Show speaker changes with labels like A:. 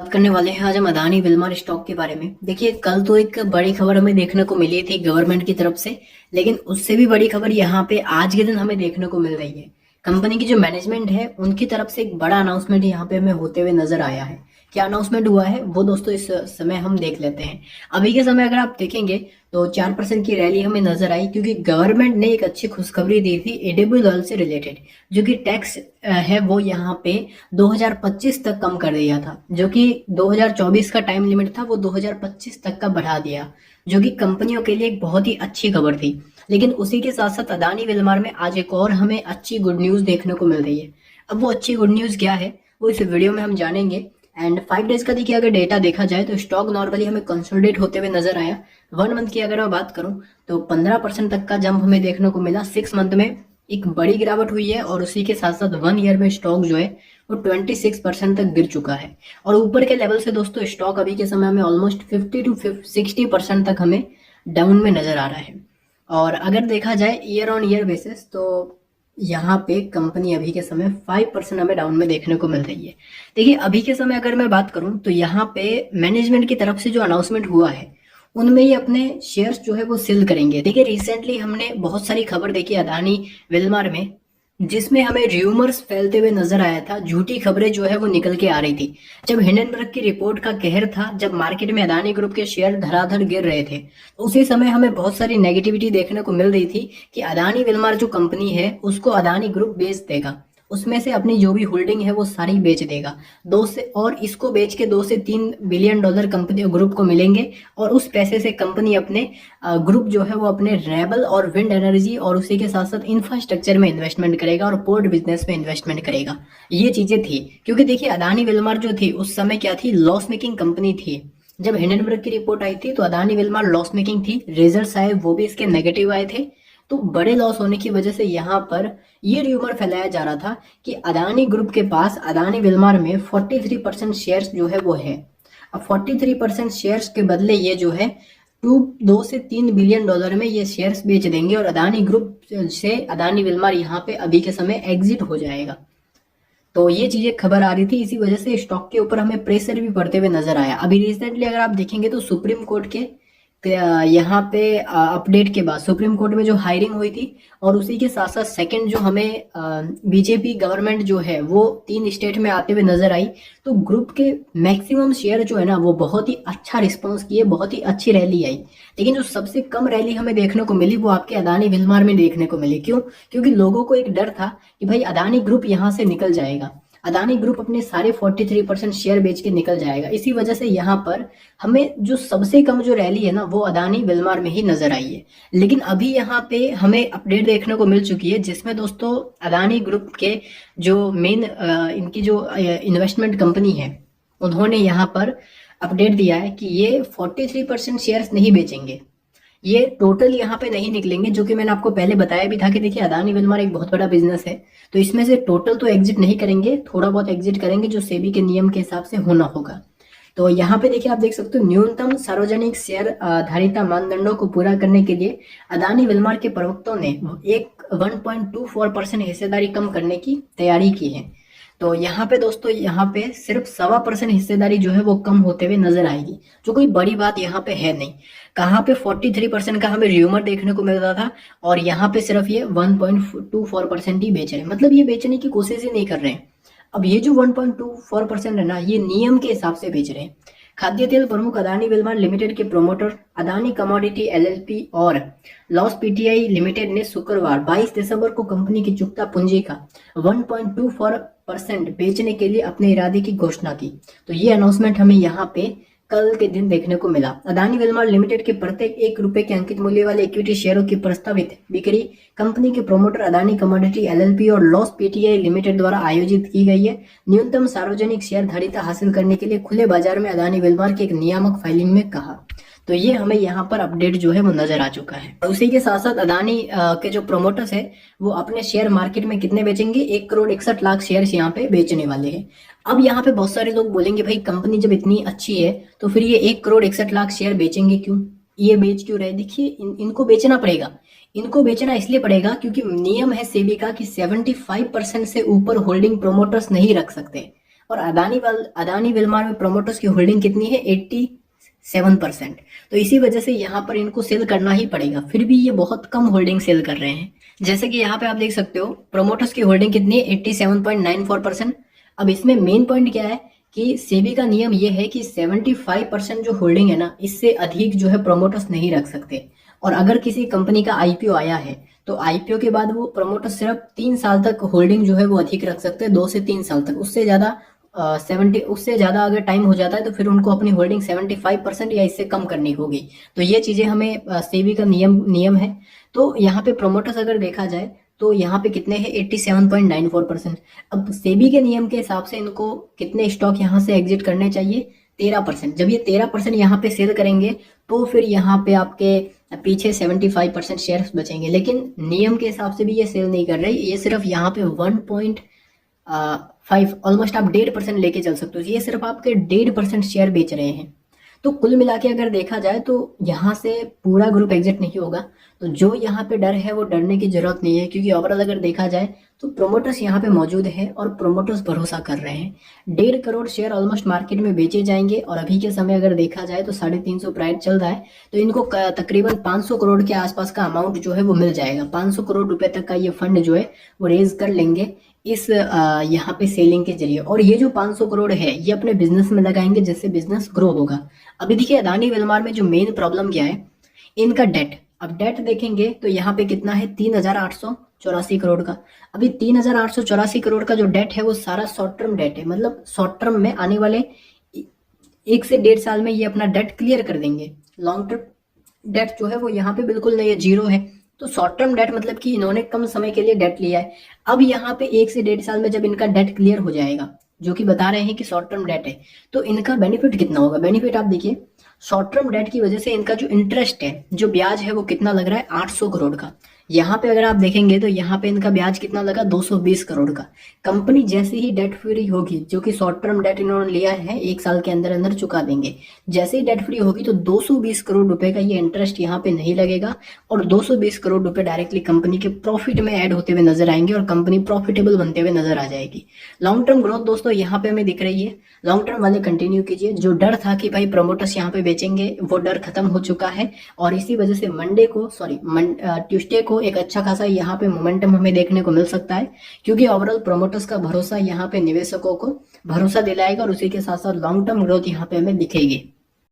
A: बात करने वाले हैं आज हम अदानी विल्मर स्टॉक के बारे में। देखिए, कल तो एक बड़ी खबर हमें देखने को मिली थी गवर्नमेंट की तरफ से, लेकिन उससे भी बड़ी खबर यहाँ पे आज के दिन हमें देखने को मिल रही है। कंपनी की जो मैनेजमेंट है उनकी तरफ से एक बड़ा अनाउंसमेंट यहाँ पे हमें होते हुए नजर आया है। क्या अनाउंसमेंट हुआ है वो दोस्तों इस समय हम देख लेते हैं। अभी के समय अगर आप देखेंगे तो 4% की रैली हमें नजर आई, क्योंकि गवर्नमेंट ने एक अच्छी खुशखबरी दी थी एडिबल ऑयल से रिलेटेड। जो कि टैक्स है वो यहाँ पे 2025 तक कम कर दिया था, जो कि 2024 का टाइम लिमिट था वो 2025 तक का बढ़ा दिया, जो कि कंपनियों के लिए एक बहुत ही अच्छी खबर थी। लेकिन उसी के साथ साथ अदानी विल्मर में आज एक और हमें अच्छी गुड न्यूज़ देखने को मिल रही है। अब वो अच्छी गुड न्यूज़ क्या है वो इस वीडियो में हम जानेंगे। एंड 5 डेज का देखिए अगर डेटा देखा जाए तो स्टॉक नॉर्मली हमें कंसोलिडेट होते हुए नजर आया। 1 मंथ की अगर मैं बात करूं तो 15% तक का जंप हमें देखने को मिला। 6 मंथ में एक बड़ी गिरावट हुई है, और उसी के साथ साथ 1 ईयर में स्टॉक जो है वो 26% तक गिर चुका है। और ऊपर के लेवल से दोस्तों स्टॉक अभी के समय में ऑलमोस्ट 50 to 60% तक हमें डाउन में नजर आ रहा है। और अगर देखा जाए ईयर ऑन ईयर बेसिस तो यहाँ पे कंपनी अभी के समय 5% हमें डाउन में देखने को मिल रही है। देखिए, अभी के समय अगर मैं बात करूं तो यहाँ पे मैनेजमेंट की तरफ से जो अनाउंसमेंट हुआ है उनमें ही अपने शेयर्स जो है वो सेल करेंगे। देखिए, रिसेंटली हमने बहुत सारी खबर देखी अदानी विल्मर में, जिसमें हमें र्यूमर्स फैलते हुए नजर आया था, झूठी खबरें जो है वो निकल के आ रही थी। जब हिंडनबर्ग की रिपोर्ट का कहर था, जब मार्केट में अदानी ग्रुप के शेयर धड़ाधड़ गिर रहे थे, तो उसी समय हमें बहुत सारी नेगेटिविटी देखने को मिल रही थी कि अदानी विल्मर जो कंपनी है उसको अदानी ग्रुप बेच देगा, उसमें से अपनी जो भी होल्डिंग है वो सारी बेच देगा। दो से और इसको बेच के $2 से $3 बिलियन कंपनी ग्रुप को मिलेंगे, और उस पैसे से कंपनी अपने ग्रुप जो है वो अपने रेबल और विंड एनर्जी और उसी के साथ साथ इंफ्रास्ट्रक्चर में इन्वेस्टमेंट करेगा और पोर्ट बिजनेस में इन्वेस्टमेंट करेगा। ये चीजें थी, क्योंकि देखिए अदानी विल्मर जो थी उस समय क्या थी, लॉस मेकिंग कंपनी थी। जब हिंडनबर्ग की रिपोर्ट आई थी तो अदानी विल्मर लॉस मेकिंग थी, रिजल्ट्स आए वो भी इसके नेगेटिव आए थे। तो बड़े लॉस होने की वजह से यहाँ पर ये र्यूमर फैलाया जा रहा था कि अदानी ग्रुप के पास अदानी विल्मर में 43% शेयर्स जो है वो है। अब 43% शेयर्स के बदले ये जो है $2 से $3 बिलियन में ये शेयर्स बेच देंगे, और अदानी ग्रुप से अदानी विल्मर यहाँ पे अभी के समय एग्जिट हो जाएगा। तो ये चीजें खबर आ रही थी, इसी वजह से स्टॉक के ऊपर हमें प्रेशर भी पड़ते हुए नजर आया। अभी रिसेंटली अगर आप देखेंगे तो सुप्रीम कोर्ट के यहाँ पे अपडेट के बाद सुप्रीम कोर्ट में जो हायरिंग हुई थी, और उसी के साथ साथ सेकंड जो हमें बीजेपी गवर्नमेंट जो है वो 3 स्टेट में आते हुए नजर आई, तो ग्रुप के मैक्सिमम शेयर जो है ना वो बहुत ही अच्छा रिस्पांस किए, बहुत ही अच्छी रैली आई। लेकिन जो सबसे कम रैली हमें देखने को मिली वो आपके अदानी विल्मर में देखने को मिली। क्यों? क्योंकि लोगों को एक डर था कि भाई अदानी ग्रुप यहाँ से निकल जाएगा, अदानी ग्रुप अपने सारे 43% शेयर बेच के निकल जाएगा। इसी वजह से यहाँ पर हमें जो सबसे कम जो रैली है ना वो अदानी विल्मर में ही नजर आई है। लेकिन अभी यहाँ पे हमें अपडेट देखने को मिल चुकी है, जिसमें दोस्तों अदानी ग्रुप के जो मेन इनकी जो इन्वेस्टमेंट कंपनी है उन्होंने यहाँ पर अपडेट दिया है कि ये 43% शेयर्स नहीं बेचेंगे, ये टोटल यहाँ पे नहीं निकलेंगे। जो कि मैंने आपको पहले बताया भी था कि देखिए अदानी विल्मर एक बहुत बड़ा बिजनेस है, तो इसमें से टोटल तो एग्जिट नहीं करेंगे, थोड़ा बहुत एग्जिट करेंगे जो सेबी के नियम के हिसाब से होना होगा। तो यहाँ पे देखिए आप देख सकते हो, न्यूनतम सार्वजनिक शेयर धारिता मानदंडों को पूरा करने के लिए अदानी विल्मर के प्रवक्ताओं ने एक 1.24% हिस्सेदारी कम करने की तैयारी की है। तो यहाँ पे दोस्तों यहाँ पे सिर्फ 1.25% हिस्सेदारी जो है वो कम होते हुए नजर आएगी, जो कोई बड़ी बात यहाँ पे है नहीं। कहाँ पे 43% का हमें र्यूमर देखने को मिल रहा था, और यहाँ पे सिर्फ ये 1.24% ही बेच रहे हैं, मतलब ये बेचने की कोशिश ही नहीं कर रहे हैं। अब ये जो 1.24% है ना, ये नियम के हिसाब से बेच रहे हैं। खाद्य तेल प्रमुख अदानी विल्मर लिमिटेड के प्रोमोटर अदानी कमोडिटी एलएलपी और लॉस पीटीआई लिमिटेड ने शुक्रवार 22 दिसंबर को कंपनी की चुकता पूंजी का 1.24% बेचने के लिए अपने इरादे की घोषणा की। तो ये अनाउंसमेंट हमें यहाँ पे कल के दिन देखने को मिला। अदानी विल्मर लिमिटेड के प्रत्येक ₹1 के अंकित मूल्य वाले इक्विटी शेयरों की प्रस्तावित बिक्री कंपनी के प्रोमोटर अदानी कमोडिटी एलएलपी और लॉस पीटीआई लिमिटेड द्वारा आयोजित की गई है। न्यूनतम सार्वजनिक शेयर धारिता हासिल करने के लिए खुले बाजार में अदानी विल्मर के एक नियामक फाइलिंग में कहा। तो ये हमें यहाँ पर अपडेट जो है वो नजर आ चुका है। उसी के साथ साथ अदानी के जो प्रोमोटर्स है वो अपने शेयर मार्केट में कितने बेचेंगे, 1,61,00,000 शेयर यहाँ पे बेचने वाले हैं। अब यहाँ पे बहुत सारे लोग बोलेंगे भाई कंपनी जब इतनी अच्छी है तो फिर ये 1,61,00,000 शेयर बेचेंगे क्यों, ये बेच क्यों रहे? देखिए इनको बेचना पड़ेगा, इनको बेचना इसलिए पड़ेगा क्योंकि नियम है सेबी का कि 75% से ऊपर होल्डिंग प्रोमोटर्स नहीं रख सकते। और अदानी विल्मार में प्रोमोटर्स की होल्डिंग कितनी है? 87%। तो इसी वजह से यहाँ पर इनको सेल करना ही पड़ेगा, फिर भी ये बहुत कम होल्डिंग सेल कर रहे हैं। जैसे कि यहाँ पे आप देख सकते हो प्रोमोटर्स की होल्डिंग कितनी है? 87.94%। अब इसमें मेन पॉइंट क्या है कि सेबी का नियम ये है कि 75% जो होल्डिंग है ना, इससे अधिक जो है प्रोमोटर्स नहीं रख सकते। और अगर किसी कंपनी का आईपीओ आया है तो आईपीओ के बाद वो प्रमोटर सिर्फ 3 साल तक होल्डिंग जो है वो अधिक रख सकते हैं, 2 से 3 साल तक। उससे ज्यादा अगर टाइम हो जाता है तो फिर उनको अपनी होल्डिंग 75% या इससे कम करनी होगी। तो ये चीजें हमें सेबी का नियम है। तो यहाँ पे प्रोमोटर्स अगर देखा जाए तो यहाँ पे कितने हैं? 87.94%। अब सेबी के नियम के हिसाब से इनको कितने स्टॉक यहाँ से एग्जिट करने चाहिए? 13%। जब ये 13% यहाँ पे सेल करेंगे तो फिर यहाँ पे आपके पीछे 75% शेयर्स बचेंगे, लेकिन नियम के हिसाब से भी ये सेल नहीं कर रहे। ये सिर्फ यहाँ पे 1.5 ऑलमोस्ट आप 1.5% लेके चल सकते हो। ये सिर्फ आपके 1.5% शेयर बेच रहे हैं। तो कुल मिला के अगर देखा जाए तो यहाँ से पूरा ग्रुप एग्जिट नहीं होगा। तो जो यहाँ पे डर है वो डरने की जरूरत नहीं है, क्योंकि ओवरऑल अगर देखा जाए तो प्रोमोटर्स यहाँ पे मौजूद है और प्रोमोटर्स भरोसा कर रहे हैं। 1.5 करोड़ शेयर ऑलमोस्ट मार्केट में बेचे जाएंगे और अभी के समय अगर देखा जाए तो 350 प्राइस चल रहा है। तो इनको तकरीबन 500 करोड़ के आसपास का अमाउंट जो है वो मिल जाएगा। 500 करोड़ रुपए तक का ये फंड जो है वो रेज कर लेंगे इस यहाँ पे सेलिंग के जरिए। और ये जो 500 करोड़ है ये अपने बिजनेस में लगाएंगे, जिससे बिजनेस ग्रो होगा। अभी देखिए अदानी विल्मार में जो मेन प्रॉब्लम क्या है, इनका डेट। अब डेट देखेंगे तो यहाँ पे कितना है? 3,884 करोड़ का। अभी 3,884 करोड़ का जो डेट है वो सारा शॉर्ट टर्म डेट है, मतलब शॉर्ट टर्म में आने वाले 1 से 1.5 साल में ये अपना डेट क्लियर कर देंगे। लॉन्ग टर्म डेट जो है वो यहाँ पे बिल्कुल नहीं है, जीरो है। तो शॉर्ट टर्म डेट मतलब कि इन्होंने कम समय के लिए डेट लिया है। अब यहाँ पे 1 से 1.5 साल में जब इनका डेट क्लियर हो जाएगा, जो कि बता रहे हैं कि शॉर्ट टर्म डेट है, तो इनका बेनिफिट कितना होगा? बेनिफिट आप देखिए, शॉर्ट टर्म डेट की वजह से इनका जो इंटरेस्ट है, जो ब्याज है, वो कितना लग रहा है? 800 करोड़ का। यहाँ पे अगर आप देखेंगे तो यहाँ पे इनका ब्याज कितना लगा? 220 करोड़ का। कंपनी जैसे ही डेट फ्री होगी, जो कि शॉर्ट टर्म डेट इन्होंने लिया है 1 साल के अंदर अंदर चुका देंगे, जैसे ही डेट फ्री होगी तो 220 करोड़ रुपए का ये इंटरेस्ट यहाँ पे नहीं लगेगा और 220 करोड़ रुपए डायरेक्टली कंपनी के प्रॉफिट में ऐड होते हुए नजर आएंगे और कंपनी प्रॉफिटेबल बनते हुए नजर आ जाएगी। लॉन्ग टर्म ग्रोथ दोस्तों यहाँ पे हमें दिख रही है। लॉन्ग टर्म वाले कंटिन्यू कीजिए। जो डर था कि भाई प्रमोटर्स यहाँ पे बेचेंगे, वो डर खत्म हो चुका है और इसी वजह से ट्यूसडे को एक अच्छा खासा यहाँ पे मोमेंटम हमें देखने को मिल सकता है, क्योंकि ओवरऑल प्रोमोटर्स का भरोसा यहाँ पे निवेशकों को भरोसा दिलाएगा और उसी के साथ साथ लॉन्ग टर्म ग्रोथ यहाँ पे हमें दिखेगी।